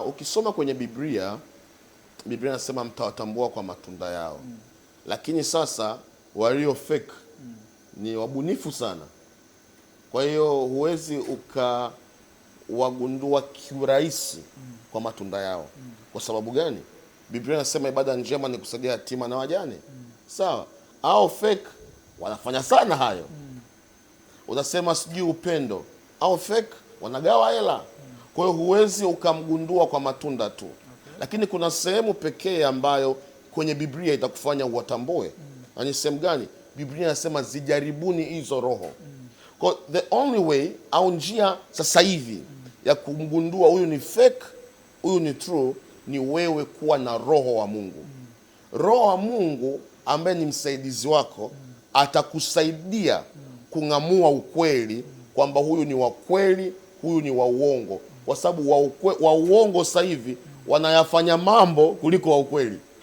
Ukisoma kwenye Biblia inasema mtawatambua kwa matunda yao. Lakini sasa walio fake ni wabunifu sana. Kwa hiyo huwezi ukawagundua kiurahisi kwa matunda yao. Kwa sababu gani? Biblia inasema ibada njema ni kusaidia yatima na wajane. Sawa? Au fake wanafanya sana hayo. Unasema sijui upendo. Au fake wanagawa hela. Kwa hiyo huwezi ukamgundua kwa matunda tu. Lakini kuna sehemu pekee ambayo kwenye Biblia itakufanya uwatambue. Na ni sehemu gani? Biblia inasema zijaribuni hizo roho. Kwa the only way au njia sasa hivi ya kumgundua huyu ni fake, huyu ni true, ni wewe kuwa na roho wa Mungu. Roho wa Mungu ambaye ni msaidizi wako atakusaidia kung'amua ukweli kwamba huyu ni wa kweli, huyu ni wa uongo. Kwa sababu wa uongo sasa hivi wanayafanya mambo kuliko wa ukweli.